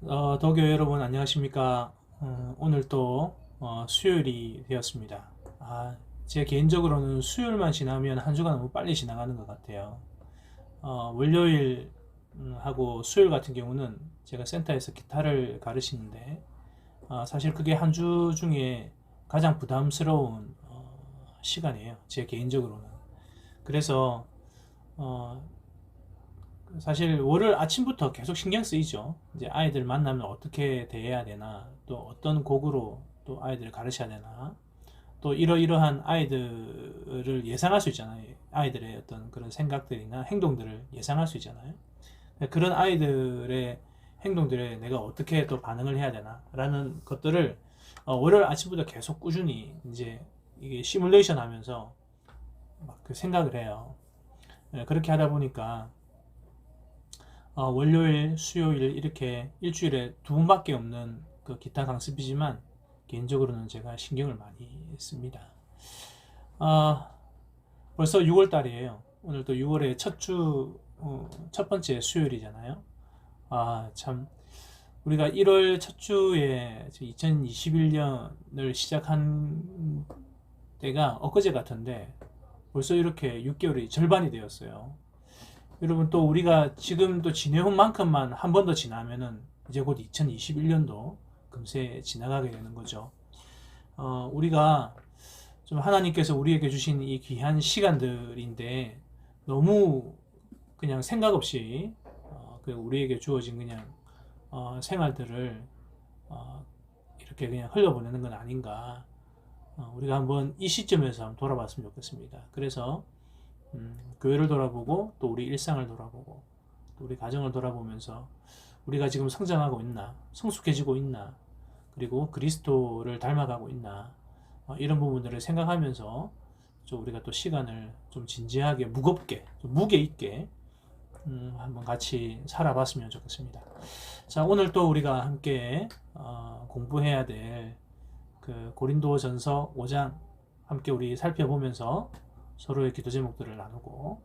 도교 여러분 안녕하십니까? 오늘 또 수요일이 되었습니다. 제 개인적으로는 수요일만 지나면 한 주가 너무 빨리 지나가는 것 같아요. 월요일 하고 수요일 같은 경우는 제가 센터에서 기타를 가르치는데 사실 그게 한 주 중에 가장 부담스러운 시간이에요. 제 개인적으로는. 그래서 어, 사실 월요일 아침부터 계속 신경 쓰이죠. 이제 아이들 만나면 어떻게 대해야 되나, 또 어떤 곡으로 또 아이들을 가르쳐야 되나, 또 이러이러한 아이들을 예상할 수 있잖아요. 아이들의 어떤 그런 생각들이나 행동들을 예상할 수 있잖아요. 그런 아이들의 행동들에 내가 어떻게 또 반응을 해야 되나, 라는 것들을 월요일 아침부터 계속 꾸준히 이제 이게 시뮬레이션 하면서 막 그 생각을 해요. 그렇게 하다 보니까 월요일, 수요일 이렇게 일주일에 두 번밖에 없는 그 기타 강습이지만 개인적으로는 제가 신경을 많이 씁니다. 아, 벌써 6월 달이에요. 오늘 또 6월의 첫 번째 수요일이잖아요. 참, 우리가 1월 첫 주에 2021년을 시작한 때가 엊그제 같은데 벌써 이렇게 6개월이 절반이 되었어요. 여러분 또 우리가 지금 또 지내온 만큼만 한 번 더 지나면은 이제 곧 2021년도 금세 지나가게 되는 거죠. 우리가 좀 하나님께서 우리에게 주신 이 귀한 시간들인데 너무 그냥 생각 없이 그 우리에게 주어진 그냥 생활들을 이렇게 그냥 흘려보내는 건 아닌가. 우리가 한번 이 시점에서 한번 돌아봤으면 좋겠습니다. 그래서 교회를 돌아보고 또 우리 일상을 돌아보고 또 우리 가정을 돌아보면서 우리가 지금 성장하고 있나, 성숙해지고 있나, 그리고 그리스도를 닮아가고 있나, 이런 부분들을 생각하면서 좀 우리가 또 시간을 좀 진지하게 무겁게 좀 무게 있게 한번 같이 살아봤으면 좋겠습니다. 자, 오늘 또 우리가 함께 공부해야 될 그 고린도전서 5장 함께 우리 살펴보면서 서로의 기도 제목들을 나누고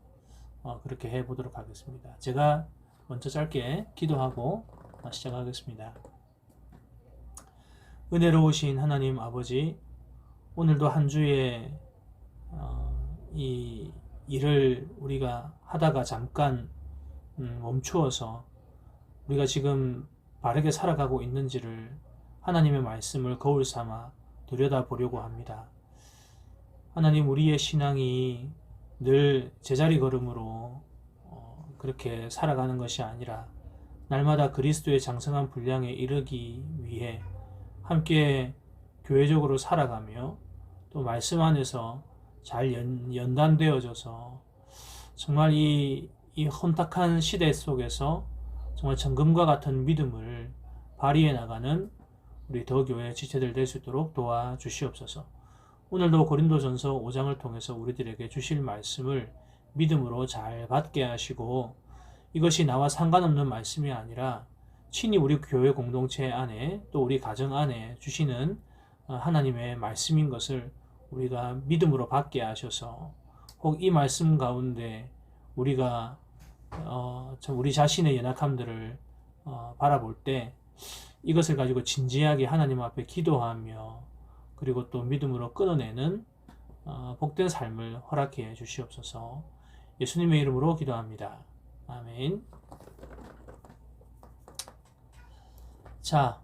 그렇게 해보도록 하겠습니다. 제가 먼저 짧게 기도하고 시작하겠습니다. 은혜로우신 하나님 아버지, 오늘도 한 주에 이 일을 우리가 하다가 잠깐 멈추어서 우리가 지금 바르게 살아가고 있는지를 하나님의 말씀을 거울 삼아 들여다보려고 합니다. 하나님, 우리의 신앙이 늘 제자리 걸음으로 그렇게 살아가는 것이 아니라 날마다 그리스도의 장성한 분량에 이르기 위해 함께 교회적으로 살아가며 또 말씀 안에서 잘 연단되어져서 정말 이 혼탁한 시대 속에서 정말 정금과 같은 믿음을 발휘해 나가는 우리 더교회 지체들 될 수 있도록 도와주시옵소서. 오늘도 고린도전서 5장을 통해서 우리들에게 주실 말씀을 믿음으로 잘 받게 하시고 이것이 나와 상관없는 말씀이 아니라 친히 우리 교회 공동체 안에 또 우리 가정 안에 주시는 하나님의 말씀인 것을 우리가 믿음으로 받게 하셔서 혹 이 말씀 가운데 우리가 우리 자신의 연약함들을 바라볼 때 이것을 가지고 진지하게 하나님 앞에 기도하며 그리고 또 믿음으로 끊어내는 복된 삶을 허락해 주시옵소서. 예수님의 이름으로 기도합니다. 아멘. 자,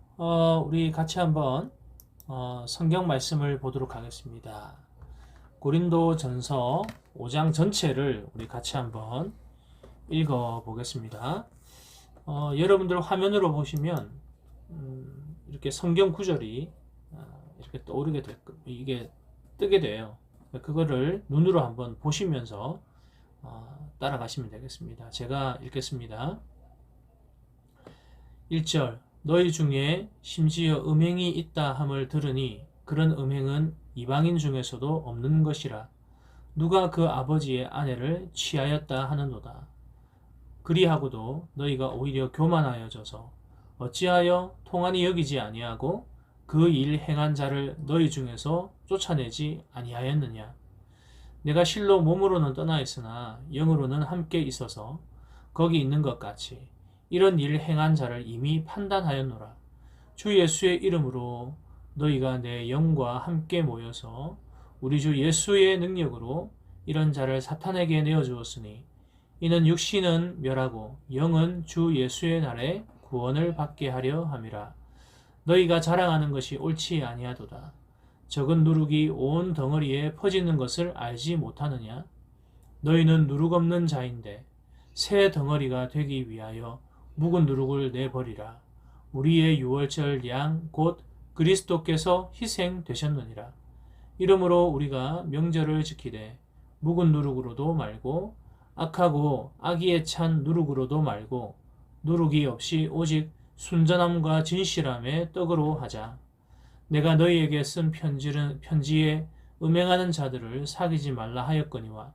우리 같이 한번 성경 말씀을 보도록 하겠습니다. 고린도전서 5장 전체를 우리 같이 한번 읽어 보겠습니다. 여러분들 화면으로 보시면 이렇게 성경 구절이 이렇게 떠오르게 이게 뜨게 돼요. 그거를 눈으로 한번 보시면서 따라가시면 되겠습니다. 제가 읽겠습니다. 1절 너희 중에 심지어 음행이 있다 함을 들으니 그런 음행은 이방인 중에서도 없는 것이라 누가 그 아버지의 아내를 취하였다 하는도다. 그리하고도 너희가 오히려 교만하여져서 어찌하여 통한이 여기지 아니하고 그 일 행한 자를 너희 중에서 쫓아내지 아니하였느냐. 내가 실로 몸으로는 떠나 있으나 영으로는 함께 있어서 거기 있는 것 같이 이런 일 행한 자를 이미 판단하였노라. 주 예수의 이름으로 너희가 내 영과 함께 모여서 우리 주 예수의 능력으로 이런 자를 사탄에게 내어주었으니 이는 육신은 멸하고 영은 주 예수의 날에 구원을 받게 하려 함이라. 너희가 자랑하는 것이 옳지 아니하도다. 적은 누룩이 온 덩어리에 퍼지는 것을 알지 못하느냐? 너희는 누룩 없는 자인데 새 덩어리가 되기 위하여 묵은 누룩을 내버리라. 우리의 유월절 양 곧 그리스도께서 희생되셨느니라. 이러므로 우리가 명절을 지키되 묵은 누룩으로도 말고 악하고 악의에 찬 누룩으로도 말고 누룩이 없이 오직 순전함과 진실함의 떡으로 하자. 내가 너희에게 쓴 편지에 음행하는 자들을 사귀지 말라 하였거니와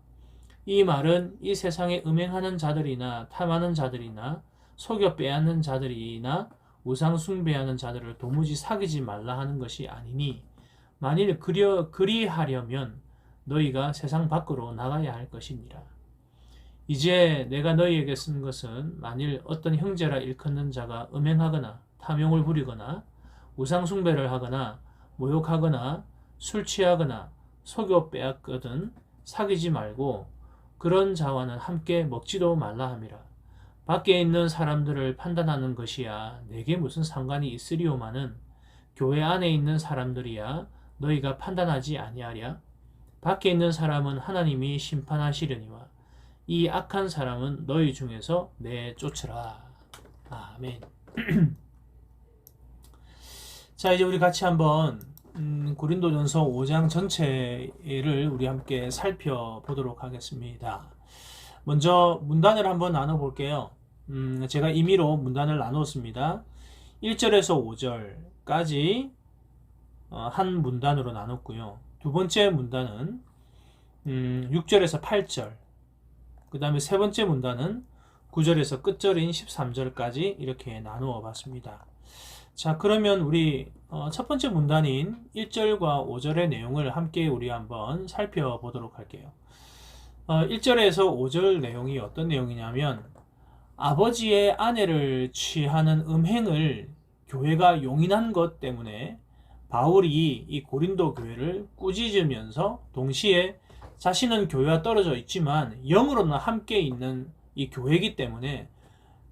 이 말은 이 세상에 음행하는 자들이나 탐하는 자들이나 속여 빼앗는 자들이나 우상 숭배하는 자들을 도무지 사귀지 말라 하는 것이 아니니 만일 그리하려면 너희가 세상 밖으로 나가야 할 것이니라. 이제 내가 너희에게 쓴 것은 만일 어떤 형제라 일컫는 자가 음행하거나 탐욕을 부리거나 우상 숭배를 하거나 모욕하거나 술 취하거나 속여 빼앗거든 사귀지 말고 그런 자와는 함께 먹지도 말라 함이라. 밖에 있는 사람들을 판단하는 것이야 내게 무슨 상관이 있으리오마는 교회 안에 있는 사람들이야 너희가 판단하지 아니하랴. 밖에 있는 사람은 하나님이 심판하시려니와 이 악한 사람은 너희 중에서 내쫓으라. 아멘. 자, 이제 우리 같이 한번 고린도전서 5장 전체를 우리 함께 살펴보도록 하겠습니다. 먼저 문단을 한번 나눠볼게요. 제가 임의로 문단을 나눴습니다. 1절에서 5절까지 한 문단으로 나눴고요. 두 번째 문단은 6절에서 8절, 그 다음에 세 번째 문단은 9절에서 끝절인 13절까지 이렇게 나누어 봤습니다. 자, 그러면 우리 첫 번째 문단인 1절과 5절의 내용을 함께 우리 한번 살펴보도록 할게요. 1절에서 5절 내용이 어떤 내용이냐면 아버지의 아내를 취하는 음행을 교회가 용인한 것 때문에 바울이 이 고린도 교회를 꾸짖으면서 동시에 자신은 교회와 떨어져 있지만 영으로는 함께 있는 이 교회이기 때문에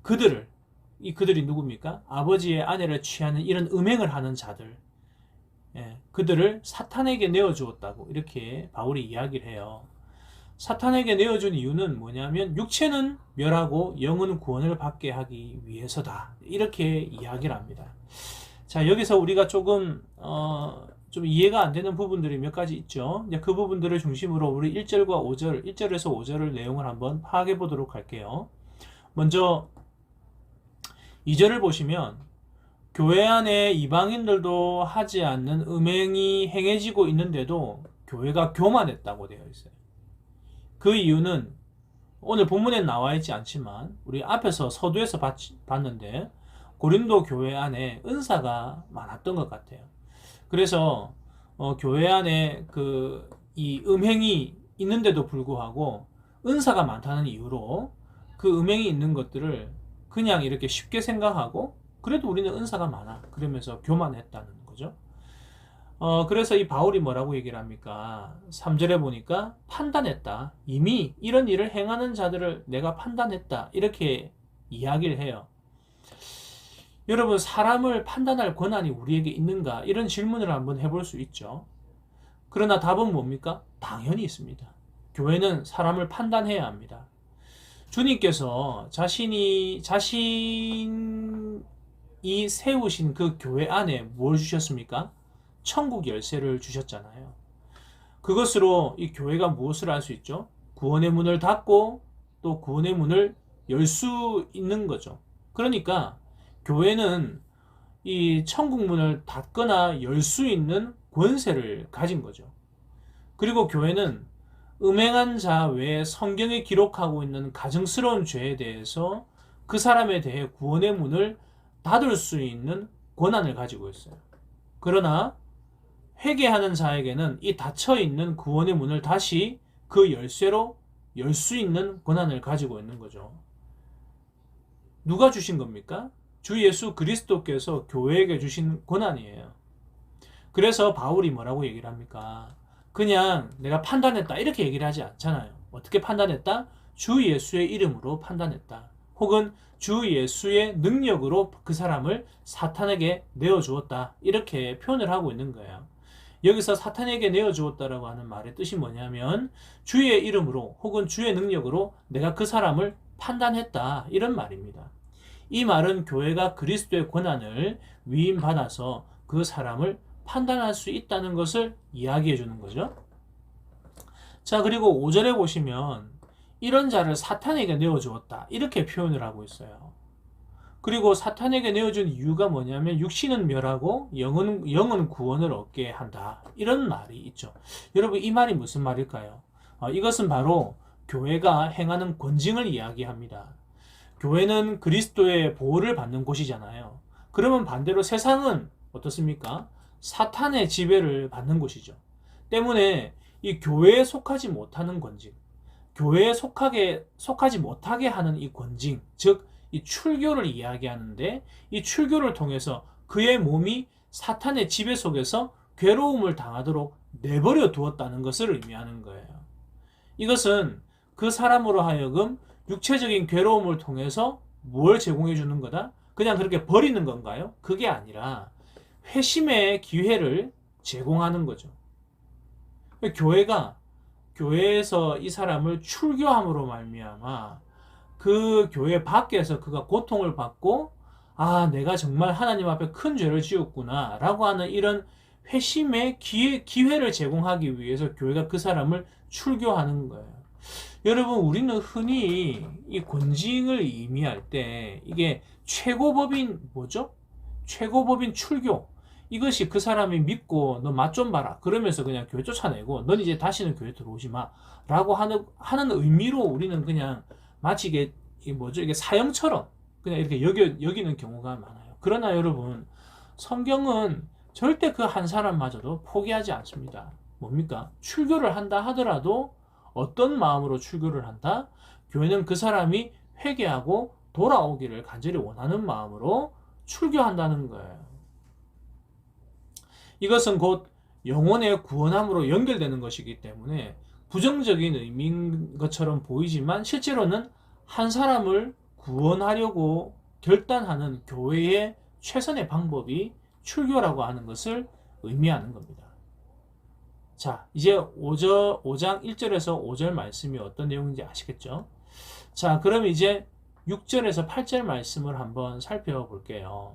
그들이 누굽니까? 아버지의 아내를 취하는 이런 음행을 하는 자들, 그들을 사탄에게 내어주었다고 이렇게 바울이 이야기를 해요. 사탄에게 내어준 이유는 뭐냐면 육체는 멸하고 영은 구원을 받게 하기 위해서다. 이렇게 이야기를 합니다. 자, 여기서 우리가 조금 좀 이해가 안 되는 부분들이 몇 가지 있죠. 이제 그 부분들을 중심으로 우리 1절에서 5절을 내용을 한번 파악해 보도록 할게요. 먼저 2절을 보시면 교회 안에 이방인들도 하지 않는 음행이 행해지고 있는데도 교회가 교만했다고 되어 있어요. 그 이유는 오늘 본문에 나와 있지 않지만 우리 앞에서 서두에서 봤는데 고린도 교회 안에 은사가 많았던 것 같아요. 그래서 교회 안에 이 음행이 있는데도 불구하고 은사가 많다는 이유로 그 음행이 있는 것들을 그냥 이렇게 쉽게 생각하고 그래도 우리는 은사가 많아 그러면서 교만했다는 거죠. 그래서 이 바울이 뭐라고 얘기를 합니까? 3절에 보니까 판단했다. 이미 이런 일을 행하는 자들을 내가 판단했다. 이렇게 이야기를 해요. 여러분, 사람을 판단할 권한이 우리에게 있는가? 이런 질문을 한번 해볼 수 있죠. 그러나 답은 뭡니까? 당연히 있습니다. 교회는 사람을 판단해야 합니다. 주님께서 자신이 세우신 그 교회 안에 뭘 주셨습니까? 천국 열쇠를 주셨잖아요. 그것으로 이 교회가 무엇을 할 수 있죠? 구원의 문을 닫고 또 구원의 문을 열 수 있는 거죠. 그러니까 교회는 이 천국 문을 닫거나 열 수 있는 권세를 가진 거죠. 그리고 교회는 음행한 자 외에 성경에 기록하고 있는 가증스러운 죄에 대해서 그 사람에 대해 구원의 문을 닫을 수 있는 권한을 가지고 있어요. 그러나 회개하는 자에게는 이 닫혀있는 구원의 문을 다시 그 열쇠로 열 수 있는 권한을 가지고 있는 거죠. 누가 주신 겁니까? 주 예수 그리스도께서 교회에게 주신 권한이에요. 그래서 바울이 뭐라고 얘기를 합니까? 그냥 내가 판단했다 이렇게 얘기를 하지 않잖아요. 어떻게 판단했다? 주 예수의 이름으로 판단했다. 혹은 주 예수의 능력으로 그 사람을 사탄에게 내어주었다. 이렇게 표현을 하고 있는 거예요. 여기서 사탄에게 내어주었다라고 하는 말의 뜻이 뭐냐면 주의 이름으로 혹은 주의 능력으로 내가 그 사람을 판단했다. 이런 말입니다. 이 말은 교회가 그리스도의 권한을 위임받아서 그 사람을 판단할 수 있다는 것을 이야기해 주는 거죠. 자, 그리고 5절에 보시면 이런 자를 사탄에게 내어주었다. 이렇게 표현을 하고 있어요. 그리고 사탄에게 내어준 이유가 뭐냐면 육신은 멸하고 영은 구원을 얻게 한다. 이런 말이 있죠. 여러분, 이 말이 무슨 말일까요? 이것은 바로 교회가 행하는 권징을 이야기합니다. 교회는 그리스도의 보호를 받는 곳이잖아요. 그러면 반대로 세상은 어떻습니까? 사탄의 지배를 받는 곳이죠. 때문에 이 교회에 속하지 못하는 권징, 교회에 속하지 못하게 하는 이 권징, 즉 이 출교를 이야기하는데 이 출교를 통해서 그의 몸이 사탄의 지배 속에서 괴로움을 당하도록 내버려 두었다는 것을 의미하는 거예요. 이것은 그 사람으로 하여금 육체적인 괴로움을 통해서 뭘 제공해 주는 거다? 그냥 그렇게 버리는 건가요? 그게 아니라 회심의 기회를 제공하는 거죠. 교회에서 이 사람을 출교함으로 말미암아 그 교회 밖에서 그가 고통을 받고 내가 정말 하나님 앞에 큰 죄를 지었구나 라고 하는 이런 회심의 기회를 제공하기 위해서 교회가 그 사람을 출교하는 거예요. 여러분, 우리는 흔히 이 권징을 의미할 때 이게 최고법인 뭐죠? 최고법인 출교. 이것이 그 사람이 믿고 너 맛 좀 봐라. 그러면서 그냥 교회 쫓아내고 넌 이제 다시는 교회 들어오지 마. 라고 하는 의미로 우리는 그냥 마치 이게 사형처럼 그냥 이렇게 여기는 경우가 많아요. 그러나 여러분, 성경은 절대 그 한 사람마저도 포기하지 않습니다. 뭡니까? 출교를 한다 하더라도 어떤 마음으로 출교를 한다? 교회는 그 사람이 회개하고 돌아오기를 간절히 원하는 마음으로 출교한다는 거예요. 이것은 곧 영혼의 구원함으로 연결되는 것이기 때문에 부정적인 의미인 것처럼 보이지만 실제로는 한 사람을 구원하려고 결단하는 교회의 최선의 방법이 출교라고 하는 것을 의미하는 겁니다. 자, 이제 5장 1절에서 5절 말씀이 어떤 내용인지 아시겠죠? 자, 그럼 이제 6절에서 8절 말씀을 한번 살펴볼게요.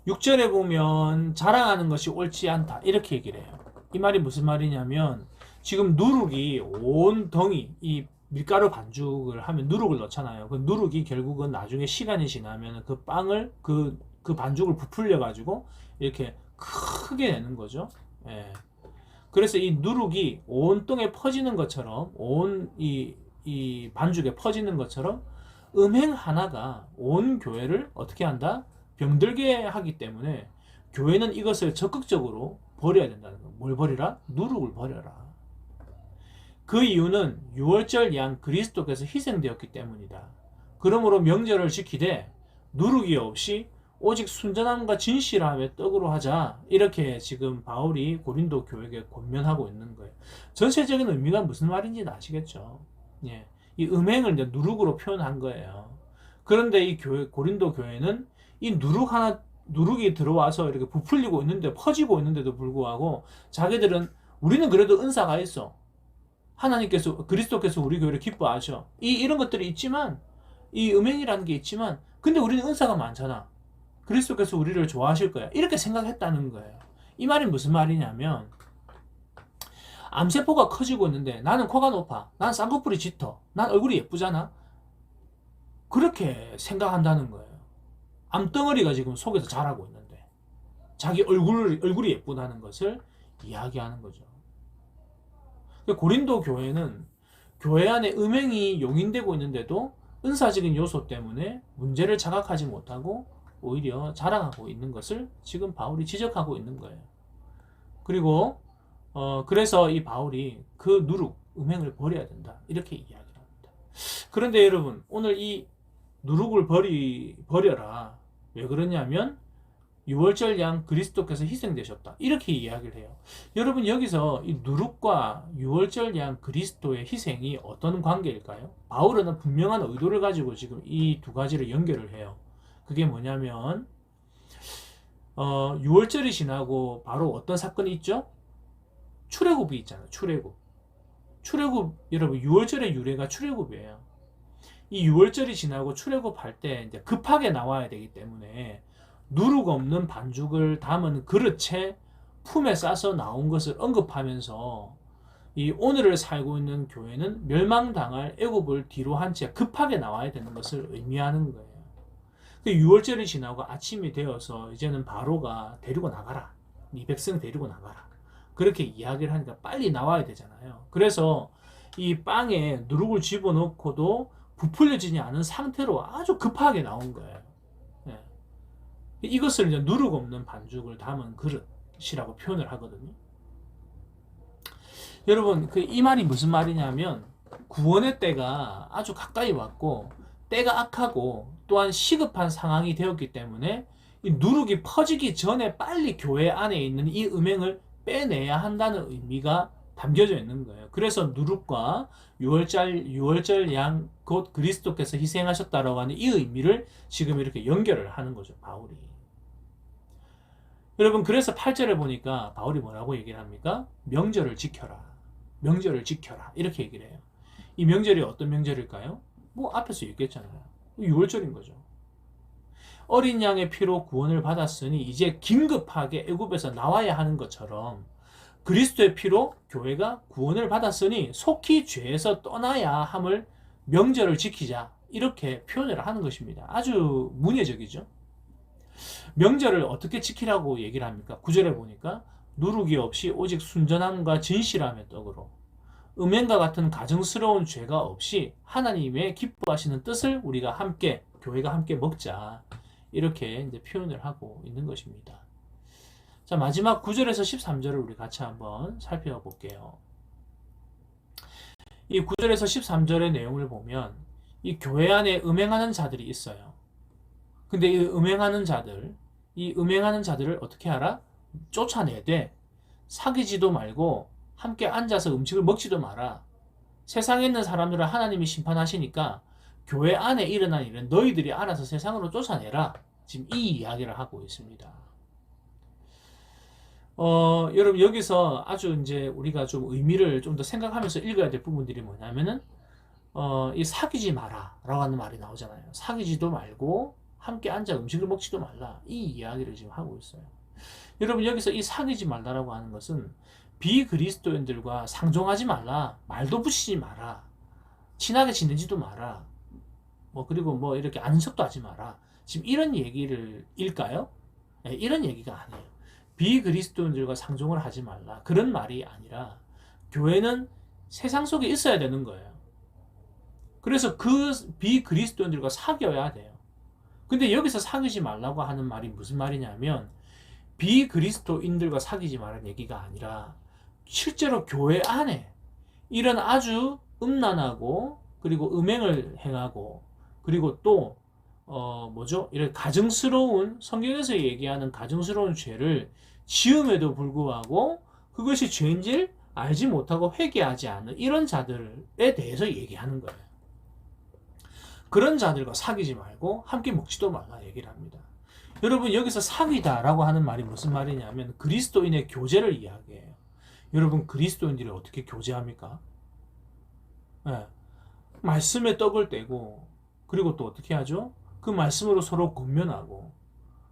6절에 보면 자랑하는 것이 옳지 않다 이렇게 얘기를 해요. 이 말이 무슨 말이냐면 지금 누룩이 온 덩이 이 밀가루 반죽을 하면 누룩을 넣잖아요. 그 누룩이 결국은 나중에 시간이 지나면 그 빵을 그 반죽을 부풀려 가지고 이렇게 크게 내는 거죠. 예. 그래서 이 누룩이 온 땅에 퍼지는 것처럼 온 이 반죽에 퍼지는 것처럼 음행 하나가 온 교회를 어떻게 한다? 병들게 하기 때문에 교회는 이것을 적극적으로 버려야 된다는 거. 뭘 버리라? 누룩을 버려라. 그 이유는 유월절 양 그리스도께서 희생되었기 때문이다. 그러므로 명절을 지키되 누룩이 없이 오직 순전함과 진실함의 떡으로 하자. 이렇게 지금 바울이 고린도 교회에게 권면하고 있는 거예요. 전체적인 의미가 무슨 말인지 아시겠죠? 예. 이 음행을 이제 누룩으로 표현한 거예요. 그런데 이 고린도 교회는 이 누룩이 들어와서 이렇게 부풀리고 있는데 퍼지고 있는데도 불구하고 자기들은 우리는 그래도 은사가 있어. 하나님께서 그리스도께서 우리 교회를 기뻐하셔. 이런 것들이 있지만 이 음행이라는 게 있지만 근데 우리는 은사가 많잖아. 그리스도께서 우리를 좋아하실 거야. 이렇게 생각했다는 거예요. 이 말이 무슨 말이냐면 암세포가 커지고 있는데 나는 코가 높아. 난 쌍꺼풀이 짙어. 난 얼굴이 예쁘잖아. 그렇게 생각한다는 거예요. 암덩어리가 지금 속에서 자라고 있는데 자기 얼굴이 예쁘다는 것을 이야기하는 거죠. 고린도 교회는 교회 안에 음행이 용인되고 있는데도 은사적인 요소 때문에 문제를 자각하지 못하고 오히려 자랑하고 있는 것을 지금 바울이 지적하고 있는 거예요. 그리고 그래서 이 바울이 그 누룩, 음행을 버려야 된다. 이렇게 이야기를 합니다. 그런데 여러분, 오늘 이 누룩을 버려라. 왜 그러냐면 유월절 양 그리스도께서 희생되셨다. 이렇게 이야기를 해요. 여러분 여기서 이 누룩과 유월절 양 그리스도의 희생이 어떤 관계일까요? 바울은 분명한 의도를 가지고 지금 이 두 가지를 연결을 해요. 그게 뭐냐면 유월절이 지나고 바로 어떤 사건이 있죠? 출애굽이 있잖아요. 출애굽 여러분 유월절의 유래가 출애굽이에요. 이 유월절이 지나고 출애굽할 때 이제 급하게 나와야 되기 때문에 누룩 없는 반죽을 담은 그릇에 품에 싸서 나온 것을 언급하면서 이 오늘을 살고 있는 교회는 멸망당할 애굽을 뒤로 한 채 급하게 나와야 되는 것을 의미하는 거예요. 유월절이 지나고 아침이 되어서 이제는 바로가 데리고 나가라. 이 백성 데리고 나가라. 그렇게 이야기를 하니까 빨리 나와야 되잖아요. 그래서 이 빵에 누룩을 집어넣고도 부풀려지지 않은 상태로 아주 급하게 나온 거예요. 예. 이것을 이제 누룩 없는 반죽을 담은 그릇이라고 표현을 하거든요. 여러분, 이 말이 무슨 말이냐면 구원의 때가 아주 가까이 왔고 때가 악하고 또한 시급한 상황이 되었기 때문에 이 누룩이 퍼지기 전에 빨리 교회 안에 있는 이 음행을 빼내야 한다는 의미가 담겨져 있는 거예요. 그래서 누룩과 유월절 양 곧 그리스도께서 희생하셨다라고 하는 이 의미를 지금 이렇게 연결을 하는 거죠, 바울이. 여러분, 그래서 8절에 보니까 바울이 뭐라고 얘기를 합니까? 명절을 지켜라. 명절을 지켜라. 이렇게 얘기를 해요. 이 명절이 어떤 명절일까요? 뭐 앞에서 얘기했잖아요. 유월절인 거죠. 어린 양의 피로 구원을 받았으니 이제 긴급하게 애굽에서 나와야 하는 것처럼 그리스도의 피로 교회가 구원을 받았으니 속히 죄에서 떠나야 함을 명절을 지키자. 이렇게 표현을 하는 것입니다. 아주 문예적이죠. 명절을 어떻게 지키라고 얘기를 합니까? 9절에 보니까 누룩이 없이 오직 순전함과 진실함의 떡으로 음행과 같은 가증스러운 죄가 없이 하나님의 기뻐하시는 뜻을 우리가 함께 교회가 함께 먹자. 이렇게 이제 표현을 하고 있는 것입니다. 자, 마지막 9절에서 13절을 우리 같이 한번 살펴볼게요. 이 9절에서 13절의 내용을 보면 이 교회 안에 음행하는 자들이 있어요. 근데 이 음행하는 자들을 어떻게 하라? 쫓아내되 사귀지도 말고 함께 앉아서 음식을 먹지도 마라. 세상에 있는 사람들을 하나님이 심판하시니까 교회 안에 일어난 일은 너희들이 알아서 세상으로 쫓아내라. 지금 이 이야기를 하고 있습니다. 여러분 여기서 아주 이제 우리가 좀 의미를 좀 더 생각하면서 읽어야 될 부분들이 뭐냐면은 이 사귀지 마라 라고 하는 말이 나오잖아요. 사귀지도 말고 함께 앉아 음식을 먹지도 말라. 이 이야기를 지금 하고 있어요. 여러분 여기서 이 사귀지 말라라고 하는 것은 비그리스도인들과 상종하지 말라. 말도 붙이지 마라. 친하게 지내지도 마라. 그리고 이렇게 아는 척도 하지 마라. 지금 이런 얘기를 일까요? 네, 이런 얘기가 아니에요. 비그리스도인들과 상종을 하지 말라. 그런 말이 아니라 교회는 세상 속에 있어야 되는 거예요. 그래서 그 비그리스도인들과 사귀어야 돼요. 근데 여기서 사귀지 말라고 하는 말이 무슨 말이냐면 비그리스도인들과 사귀지 말라는 얘기가 아니라 실제로 교회 안에 이런 아주 음란하고 그리고 음행을 행하고 그리고 또 이런 가증스러운 성경에서 얘기하는 가증스러운 죄를 지음에도 불구하고 그것이 죄인지를 알지 못하고 회개하지 않는 이런 자들에 대해서 얘기하는 거예요. 그런 자들과 사귀지 말고 함께 먹지도 말라 얘기를 합니다. 여러분 여기서 사귀다라고 하는 말이 무슨 말이냐면 그리스도인의 교제를 이야기해요. 여러분 그리스도인들이 어떻게 교제합니까? 네. 말씀에 떡을 떼고 그리고 또 어떻게 하죠? 그 말씀으로 서로 권면하고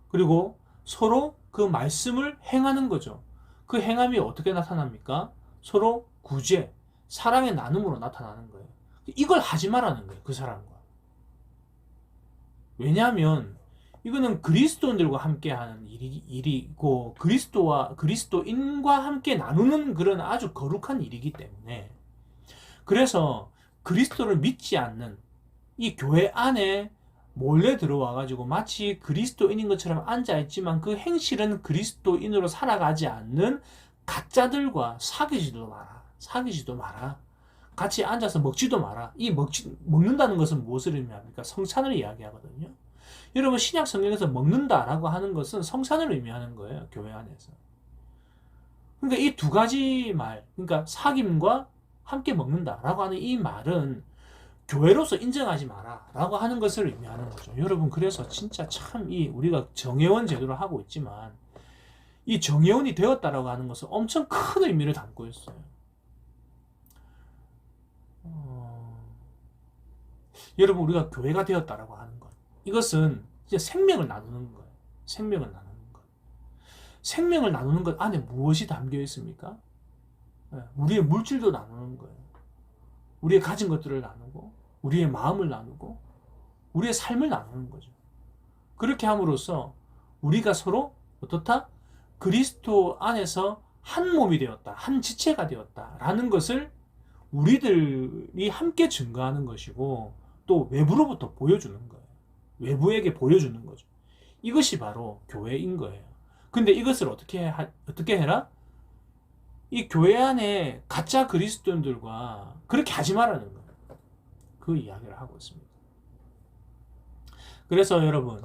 그리고 서로 그 말씀을 행하는 거죠. 그 행함이 어떻게 나타납니까? 서로 구제, 사랑의 나눔으로 나타나는 거예요. 이걸 하지 말라는 거예요. 그 사람과. 왜냐하면 이거는 그리스도인들과 함께하는 일이고 그리스도인과 함께 나누는 그런 아주 거룩한 일이기 때문에 그래서 그리스도를 믿지 않는 이 교회 안에 몰래 들어와가지고 마치 그리스도인인 것처럼 앉아있지만 그 행실은 그리스도인으로 살아가지 않는 가짜들과 사귀지도 마라. 같이 앉아서 먹지도 마라. 먹는다는 것은 무엇을 의미합니까? 성찬을 이야기하거든요. 여러분, 신약 성경에서 먹는다라고 하는 것은 성찬을 의미하는 거예요. 교회 안에서. 그러니까 이 두 가지 말, 그러니까 사귐과 함께 먹는다라고 하는 이 말은 교회로서 인정하지 마라라고 하는 것을 의미하는 거죠. 여러분, 그래서 진짜 참 우리가 정회원 제도를 하고 있지만 이 정회원이 되었다라고 하는 것은 엄청 큰 의미를 담고 있어요. 여러분, 우리가 교회가 되었다라고 하는 것, 이것은 이제 생명을 나누는 거예요. 생명을 나누는 것. 생명을 나누는 것 안에 무엇이 담겨 있습니까? 우리의 물질도 나누는 거예요. 우리의 가진 것들을 나누고, 우리의 마음을 나누고, 우리의 삶을 나누는 거죠. 그렇게 함으로써 우리가 서로 어떻다? 그리스도 안에서 한 몸이 되었다, 한 지체가 되었다라는 것을 우리들이 함께 증거하는 것이고, 또 외부로부터 보여주는 거예요. 외부에게 보여주는 거죠. 이것이 바로 교회인 거예요. 근데 이것을 어떻게 해라? 이 교회 안에 가짜 그리스도인들과 그렇게 하지 말라는 거예요. 그 이야기를 하고 있습니다. 그래서 여러분,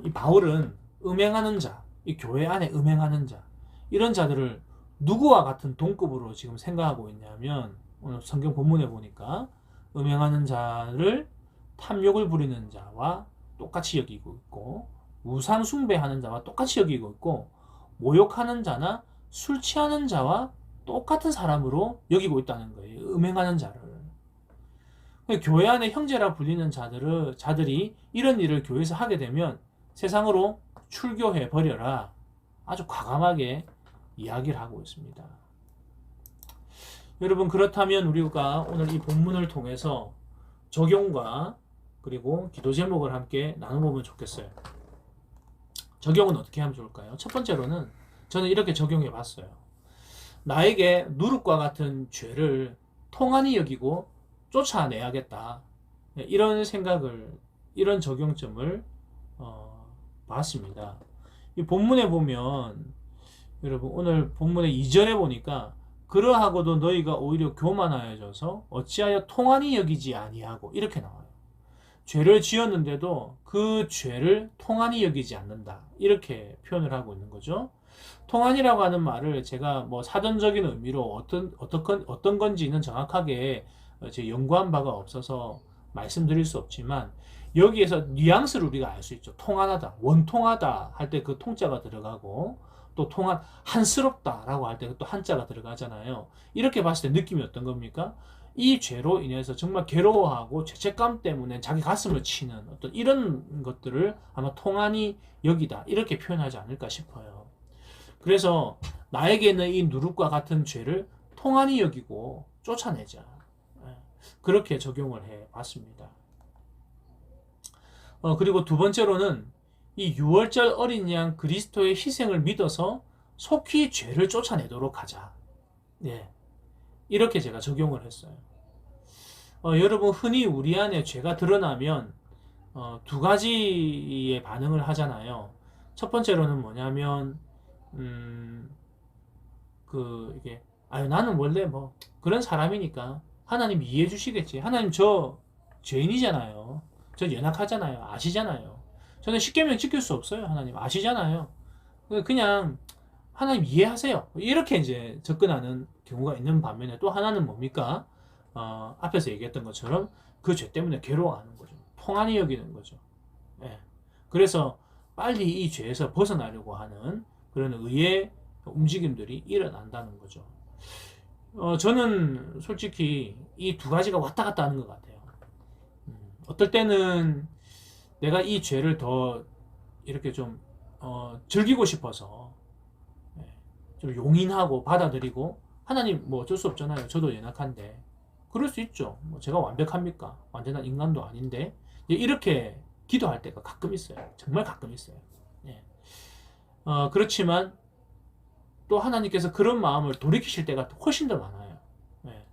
이 바울은 음행하는 자, 이 교회 안에 음행하는 자, 이런 자들을 누구와 같은 동급으로 지금 생각하고 있냐면, 오늘 성경 본문에 보니까 음행하는 자를 탐욕을 부리는 자와 똑같이 여기고 있고, 우상 숭배하는 자와 똑같이 여기고 있고, 모욕하는 자나 술 취하는 자와 똑같은 사람으로 여기고 있다는 거예요. 음행하는 자를. 교회 안에 형제라 불리는 자들이 이런 일을 교회에서 하게 되면 세상으로 출교해 버려라. 아주 과감하게 이야기를 하고 있습니다. 여러분, 그렇다면 우리가 오늘 이 본문을 통해서 적용과 그리고 기도 제목을 함께 나눠보면 좋겠어요. 적용은 어떻게 하면 좋을까요? 첫 번째로는 저는 이렇게 적용해 봤어요. 나에게 누룩과 같은 죄를 통한이 여기고 쫓아내야겠다. 이런 생각을, 이런 적용점을 봤습니다. 이 본문에 보면, 여러분, 오늘 본문의 2절에 보니까 그러하고도 너희가 오히려 교만하여져서 어찌하여 통한이 여기지 아니하고, 이렇게 나와요. 죄를 지었는데도 그 죄를 통한이 여기지 않는다, 이렇게 표현을 하고 있는 거죠. 통한이라고 하는 말을 제가 뭐 사전적인 의미로 어떤 건지는 정확하게 제 연구한 바가 없어서 말씀드릴 수 없지만, 여기에서 뉘앙스를 우리가 알 수 있죠. 통한하다, 원통하다 할 때 그 통자가 들어가고, 또 한스럽다라고 할 때 또 한자가 들어가잖아요. 이렇게 봤을 때 느낌이 어떤 겁니까? 이 죄로 인해서 정말 괴로워하고 죄책감 때문에 자기 가슴을 치는 어떤 이런 것들을 아마 통한이 여기다, 이렇게 표현하지 않을까 싶어요. 그래서 나에게는 이 누룩과 같은 죄를 통한이 여기고 쫓아내자, 그렇게 적용을 해 봤습니다. 그리고 두 번째로는 이 6월절 어린 양 그리스도의 희생을 믿어서 속히 죄를 쫓아내도록 하자. 네, 이렇게 제가 적용을 했어요. 여러분, 흔히 우리 안에 죄가 드러나면 두 가지의 반응을 하잖아요. 첫 번째로는 뭐냐면 이게 나는 원래 뭐 그런 사람이니까 하나님 이해해 주시겠지. 하나님, 저 죄인이잖아요. 저 연약하잖아요. 아시잖아요. 저는 십계명 지킬 수 없어요. 하나님 아시잖아요. 그냥 하나님 이해하세요. 이렇게 이제 접근하는 경우가 있는 반면에, 또 하나는 뭡니까? 앞에서 얘기했던 것처럼 그 죄 때문에 괴로워하는 거죠. 통한이 여기는 거죠. 예. 그래서 빨리 이 죄에서 벗어나려고 하는 그런 의의 움직임들이 일어난다는 거죠. 저는 솔직히 이 두 가지가 왔다 갔다 하는 것 같아요. 어떨 때는 내가 이 죄를 더 이렇게 좀 즐기고 싶어서 좀 용인하고 받아들이고, 하나님 뭐 어쩔 수 없잖아요. 저도 연약한데. 그럴 수 있죠. 뭐 제가 완벽합니까? 완전한 인간도 아닌데. 이렇게 기도할 때가 가끔 있어요. 정말 가끔 있어요. 예. 그렇지만 또 하나님께서 그런 마음을 돌이키실 때가 훨씬 더 많아요. 예.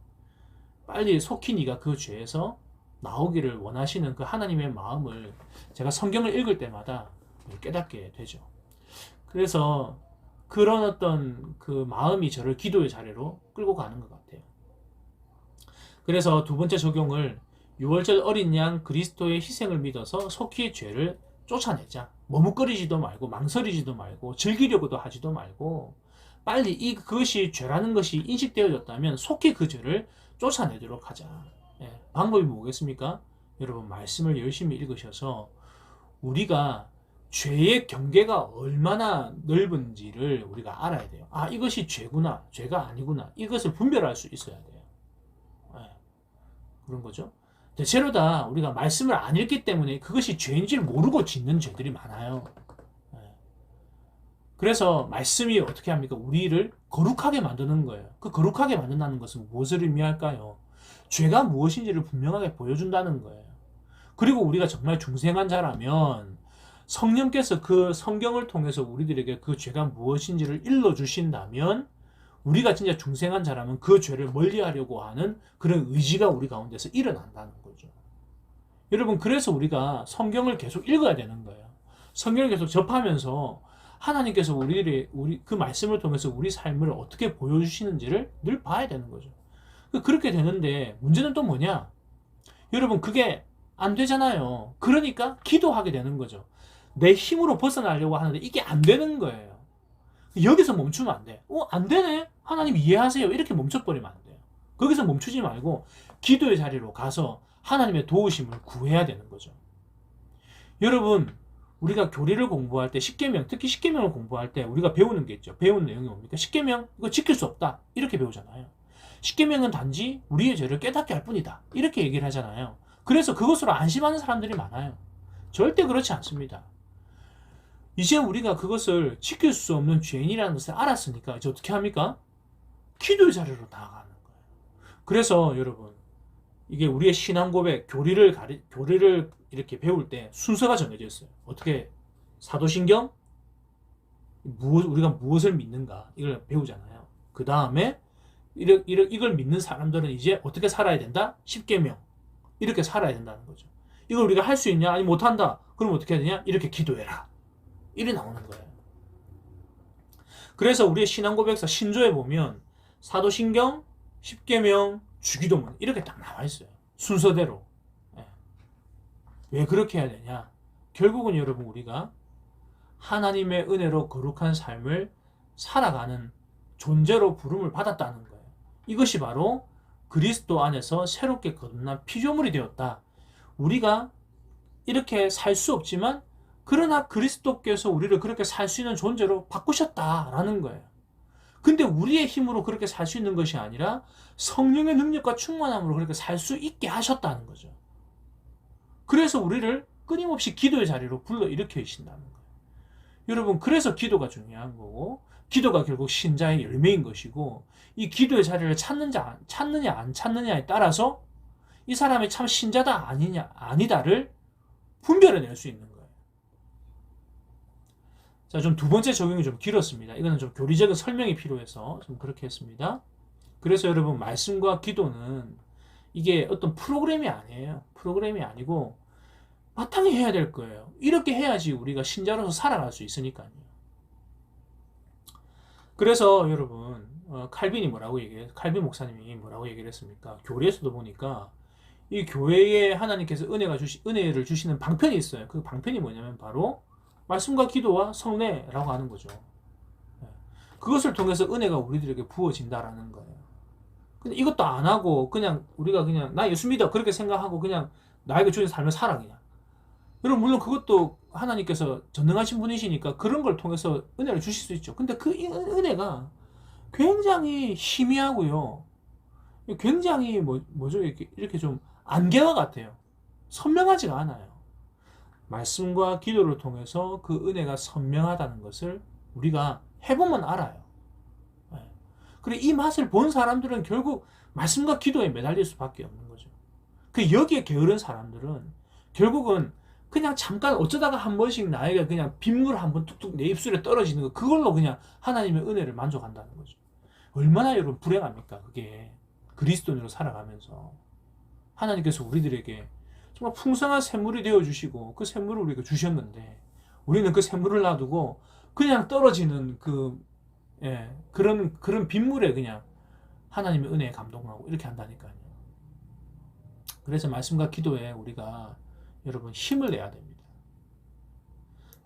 빨리 속히 네가 그 죄에서 나오기를 원하시는 그 하나님의 마음을 제가 성경을 읽을 때마다 깨닫게 되죠. 그래서 그런 어떤 그 마음이 저를 기도의 자리로 끌고 가는 것 같아요. 그래서 두 번째 적용을 6월절 어린 양 그리스도의 희생을 믿어서 속히 죄를 쫓아내자. 머뭇거리지도 말고 망설이지도 말고 즐기려고도 하지도 말고 빨리 그것이 죄라는 것이 인식되어졌다면 속히 그 죄를 쫓아내도록 하자. 예, 방법이 뭐겠습니까? 여러분 말씀을 열심히 읽으셔서 우리가 죄의 경계가 얼마나 넓은지를 우리가 알아야 돼요. 아, 이것이 죄구나, 죄가 아니구나. 이것을 분별할 수 있어야 돼요. 예, 그런 거죠. 대체로 다 우리가 말씀을 안 읽기 때문에 그것이 죄인지를 모르고 짓는 죄들이 많아요. 예. 그래서 말씀이 어떻게 합니까? 우리를 거룩하게 만드는 거예요. 그 거룩하게 만든다는 것은 무엇을 의미할까요? 죄가 무엇인지를 분명하게 보여준다는 거예요. 그리고 우리가 정말 중생한 자라면 성령께서 그 성경을 통해서 우리들에게 그 죄가 무엇인지를 일러주신다면 우리가 진짜 중생한 자라면 그 죄를 멀리하려고 하는 그런 의지가 우리 가운데서 일어난다는 거죠. 여러분, 그래서 우리가 성경을 계속 읽어야 되는 거예요. 성경을 계속 접하면서 하나님께서 우리 그 말씀을 통해서 우리 삶을 어떻게 보여주시는지를 늘 봐야 되는 거죠. 그렇게 되는데 문제는 또 뭐냐? 여러분, 그게 안 되잖아요. 그러니까 기도하게 되는 거죠. 내 힘으로 벗어나려고 하는데 이게 안 되는 거예요. 여기서 멈추면 안 돼. 안 되네? 하나님 이해하세요. 이렇게 멈춰버리면 안 돼요. 거기서 멈추지 말고 기도의 자리로 가서 하나님의 도우심을 구해야 되는 거죠. 여러분, 우리가 교리를 공부할 때 십계명, 특히 십계명을 공부할 때 우리가 배우는 게 있죠. 배우는 내용이 뭡니까? 십계명, 이거 지킬 수 없다. 이렇게 배우잖아요. 십계명은 단지 우리의 죄를 깨닫게 할 뿐이다. 이렇게 얘기를 하잖아요. 그래서 그것으로 안심하는 사람들이 많아요. 절대 그렇지 않습니다. 이제 우리가 그것을 지킬 수 없는 죄인이라는 것을 알았으니까 이제 어떻게 합니까? 기도의 자리로 나아가는 거예요. 그래서 여러분, 이게 우리의 신앙 고백, 교리를 이렇게 배울 때 순서가 정해져 있어요. 어떻게? 사도신경? 우리가 무엇을 믿는가? 이걸 배우잖아요. 그 다음에 이걸 믿는 사람들은 이제 어떻게 살아야 된다? 십계명. 이렇게 살아야 된다는 거죠. 이걸 우리가 할 수 있냐? 아니 못한다. 그럼 어떻게 해야 되냐? 이렇게 기도해라. 이래 나오는 거예요. 그래서 우리의 신앙 고백서 신조에 보면 사도신경, 십계명, 주기도문 이렇게 딱 나와 있어요. 순서대로. 예. 왜 그렇게 해야 되냐? 결국은 여러분 우리가 하나님의 은혜로 거룩한 삶을 살아가는 존재로 부름을 받았다는 거예요. 이것이 바로 그리스도 안에서 새롭게 거듭난 피조물이 되었다. 우리가 이렇게 살 수 없지만 그러나 그리스도께서 우리를 그렇게 살 수 있는 존재로 바꾸셨다라는 거예요. 근데 우리의 힘으로 그렇게 살 수 있는 것이 아니라 성령의 능력과 충만함으로 그렇게 살 수 있게 하셨다는 거죠. 그래서 우리를 끊임없이 기도의 자리로 불러일으켜 주신다는 거예요. 여러분, 그래서 기도가 중요한 거고 기도가 결국 신자의 열매인 것이고 이 기도의 자리를 찾느냐 안 찾느냐에 따라서 이 사람이 참 신자다 아니다를 분별해낼 수 있는 거예요. 자, 좀 두 번째 적용이 좀 길었습니다. 이거는 좀 교리적인 설명이 필요해서 좀 그렇게 했습니다. 그래서 여러분, 말씀과 기도는 이게 어떤 프로그램이 아니에요. 프로그램이 아니고 마땅히 해야 될 거예요. 이렇게 해야지 우리가 신자로서 살아갈 수 있으니까요. 그래서 여러분, 칼빈 목사님이 뭐라고 얘기를 했습니까? 교리에서도 보니까 이 교회에 하나님께서 은혜를 주시는 방편이 있어요. 그 방편이 뭐냐면 바로 말씀과 기도와 성례라고 하는 거죠. 그것을 통해서 은혜가 우리들에게 부어진다라는 거예요. 근데 이것도 안 하고 우리가 나 예수 믿어 그렇게 생각하고 그냥 나에게 주신 삶을 살아 그냥. 여러분, 물론 그것도 하나님께서 전능하신 분이시니까 그런 걸 통해서 은혜를 주실 수 있죠. 근데 그 은혜가 굉장히 희미하고요. 굉장히 뭐죠? 이렇게 좀 안개와 같아요. 선명하지가 않아요. 말씀과 기도를 통해서 그 은혜가 선명하다는 것을 우리가 해보면 알아요. 그리고 이 맛을 본 사람들은 결국 말씀과 기도에 매달릴 수밖에 없는 거죠. 여기에 게으른 사람들은 결국은 그냥 잠깐 어쩌다가 한 번씩 나에게 그냥 빗물 한 번 툭툭 내 입술에 떨어지는 거 그걸로 그냥 하나님의 은혜를 만족한다는 거죠. 얼마나 여러분 불행합니까? 그게 그리스도인으로 살아가면서 하나님께서 우리들에게 정말 풍성한 샘물이 되어주시고 그 샘물을 우리가 주셨는데 우리는 그 샘물을 놔두고 그냥 떨어지는 그런 빗물에 그냥 하나님의 은혜에 감동하고 이렇게 한다니까요. 그래서 말씀과 기도에 우리가 여러분 힘을 내야 됩니다.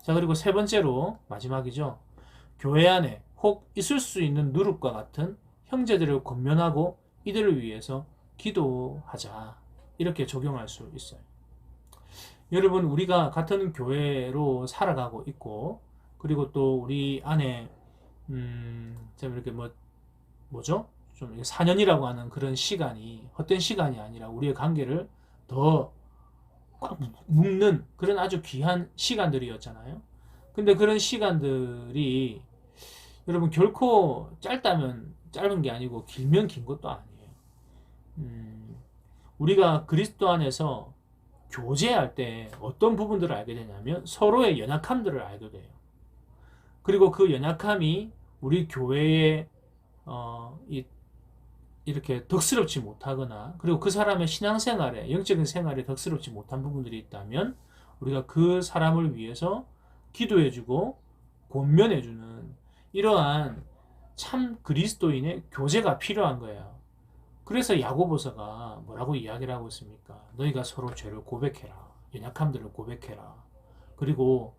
자, 그리고 세 번째로 마지막이죠. 교회 안에 혹 있을 수 있는 누룩과 같은 형제들을 권면하고 이들을 위해서 기도하자. 이렇게 적용할 수 있어요. 여러분, 우리가 같은 교회로 살아가고 있고, 그리고 또 우리 안에 좀 이렇게 뭐죠? 좀 4년이라고 하는 그런 시간이 헛된 시간이 아니라 우리의 관계를 더 꽉 묶는 그런 아주 귀한 시간들이었잖아요. 근데 그런 시간들이 여러분 결코 짧다면 짧은 게 아니고 길면 긴 것도 아니에요. 우리가 그리스도 안에서 교제할 때 어떤 부분들을 알게 되냐면 서로의 연약함들을 알게 돼요. 그리고 그 연약함이 우리 교회에 이렇게 덕스럽지 못하거나 그리고 그 사람의 신앙생활에 영적인 생활에 덕스럽지 못한 부분들이 있다면 우리가 그 사람을 위해서 기도해주고 권면해주는 이러한 참 그리스도인의 교제가 필요한 거예요. 그래서 야고보서가 뭐라고 이야기를 하고 있습니까? 너희가 서로 죄를 고백해라. 연약함들을 고백해라. 그리고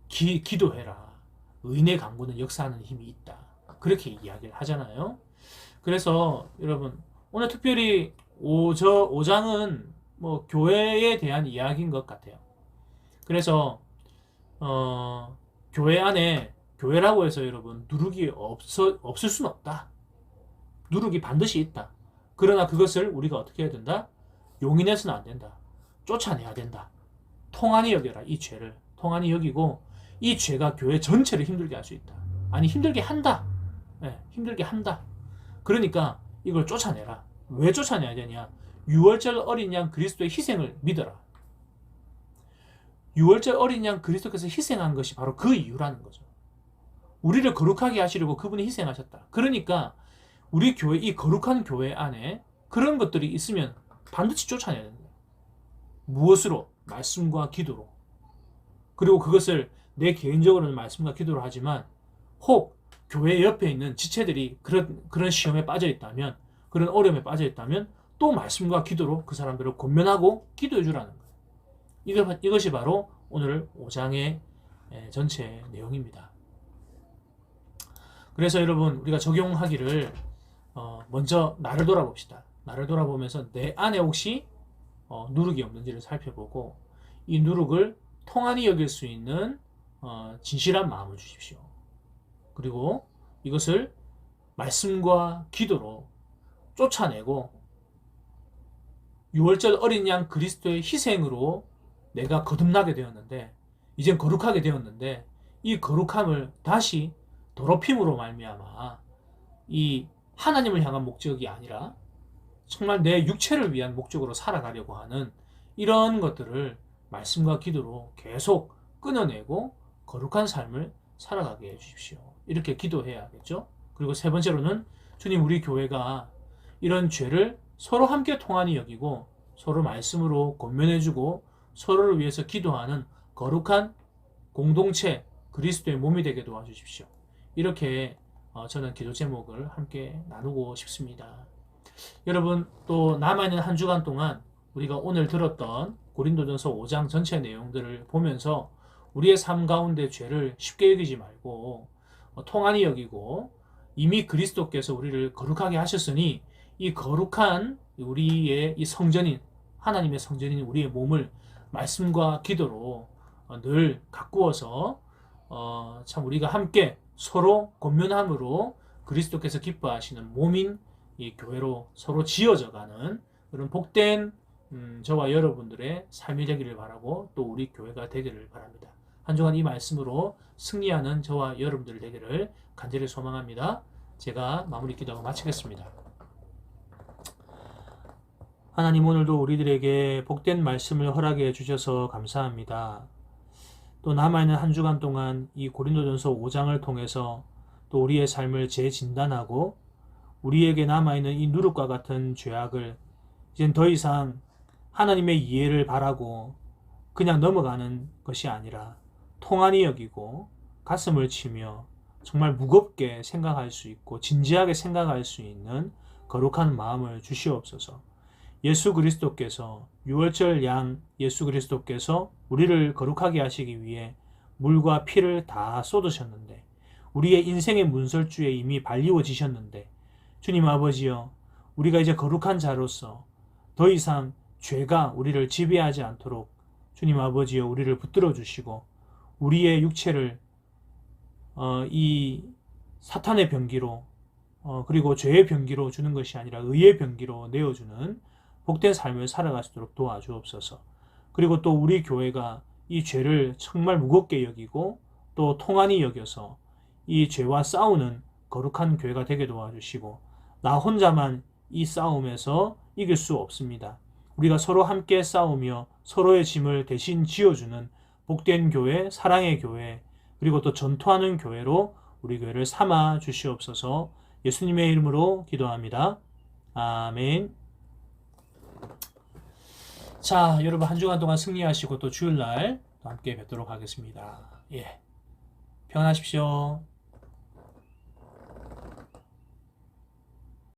기도해라. 의인의 강구는 역사하는 힘이 있다. 그렇게 이야기를 하잖아요. 그래서 여러분 오늘 특별히 5장은 뭐 교회에 대한 이야기인 것 같아요. 그래서 교회 안에 교회라고 해서 여러분 누룩이 없을 수는 없다. 누룩이 반드시 있다. 그러나 그것을 우리가 어떻게 해야 된다? 용인해서는 안 된다. 쫓아내야 된다. 통한이 여겨라. 이 죄를 통한이 여기고 이 죄가 교회 전체를 힘들게 할 수 있다. 아니 힘들게 한다. 네, 힘들게 한다. 그러니까 이걸 쫓아내라. 왜 쫓아내야 되냐? 6월절 어린 양 그리스도의 희생을 믿어라. 6월절 어린 양 그리스도께서 희생한 것이 바로 그 이유라는 거죠. 우리를 거룩하게 하시려고 그분이 희생하셨다. 그러니까 우리 교회, 이 거룩한 교회 안에 그런 것들이 있으면 반드시 쫓아내야 된다. 무엇으로? 말씀과 기도로. 그리고 그것을 내 개인적으로는 말씀과 기도로 하지만 혹 교회 옆에 있는 지체들이 그런 시험에 빠져 있다면, 그런 어려움에 빠져 있다면 또 말씀과 기도로 그 사람들을 권면하고 기도해 주라는 거예요. 이것이 바로 오늘 5장의 전체 내용입니다. 그래서 여러분 우리가 적용하기를 먼저 나를 돌아봅시다. 나를 돌아보면서 내 안에 혹시 누룩이 없는지를 살펴보고 이 누룩을 통한이 여길 수 있는 진실한 마음을 주십시오. 그리고 이것을 말씀과 기도로 쫓아내고 6월절 어린 양 그리스도의 희생으로 내가 거듭나게 되었는데 이젠 거룩하게 되었는데 이 거룩함을 다시 더럽힘으로 말미암아 이 하나님을 향한 목적이 아니라 정말 내 육체를 위한 목적으로 살아가려고 하는 이런 것들을 말씀과 기도로 계속 끊어내고 거룩한 삶을 살아가게 해주십시오. 이렇게 기도해야겠죠. 그리고 세 번째로는 주님 우리 교회가 이런 죄를 서로 함께 통한이 여기고 서로 말씀으로 권면해주고 서로를 위해서 기도하는 거룩한 공동체 그리스도의 몸이 되게 도와주십시오. 이렇게 저는 기도 제목을 함께 나누고 싶습니다. 여러분 또 남아있는 한 주간 동안 우리가 오늘 들었던 고린도전서 5장 전체 내용들을 보면서 우리의 삶 가운데 죄를 쉽게 여기지 말고 통한이 여기고 이미 그리스도께서 우리를 거룩하게 하셨으니 이 거룩한 우리의 이 성전인 하나님의 성전인 우리의 몸을 말씀과 기도로 늘 가꾸어서 참 우리가 함께 서로 권면함으로 그리스도께서 기뻐하시는 몸인 이 교회로 서로 지어져가는 그런 복된 저와 여러분들의 삶이 되기를 바라고 또 우리 교회가 되기를 바랍니다. 한 주간 이 말씀으로 승리하는 저와 여러분들 되기를 간절히 소망합니다. 제가 마무리 기도하고 마치겠습니다. 하나님 오늘도 우리들에게 복된 말씀을 허락해 주셔서 감사합니다. 또 남아있는 한 주간 동안 이 고린도전서 5장을 통해서 또 우리의 삶을 재진단하고 우리에게 남아있는 이 누룩과 같은 죄악을 이젠 더 이상 하나님의 이해를 바라고 그냥 넘어가는 것이 아니라 통한이 여기고 가슴을 치며 정말 무겁게 생각할 수 있고 진지하게 생각할 수 있는 거룩한 마음을 주시옵소서. 예수 그리스도께서 유월절 양 예수 그리스도께서 우리를 거룩하게 하시기 위해 물과 피를 다 쏟으셨는데 우리의 인생의 문설주에 이미 발리워지셨는데 주님 아버지여 우리가 이제 거룩한 자로서 더 이상 죄가 우리를 지배하지 않도록 주님 아버지여 우리를 붙들어 주시고 우리의 육체를 이 사탄의 병기로 그리고 죄의 병기로 주는 것이 아니라 의의 병기로 내어주는 복된 삶을 살아갈 수 있도록 도와주옵소서. 그리고 또 우리 교회가 이 죄를 정말 무겁게 여기고 또 통한히 여겨서 이 죄와 싸우는 거룩한 교회가 되게 도와주시고 나 혼자만 이 싸움에서 이길 수 없습니다. 우리가 서로 함께 싸우며 서로의 짐을 대신 지어주는 복된 교회, 사랑의 교회, 그리고 또 전투하는 교회로 우리 교회를 삼아 주시옵소서. 예수님의 이름으로 기도합니다. 아멘. 자, 여러분 한 주간 동안 승리하시고 또 주일날 또 함께 뵙도록 하겠습니다. 예. 평안하십시오.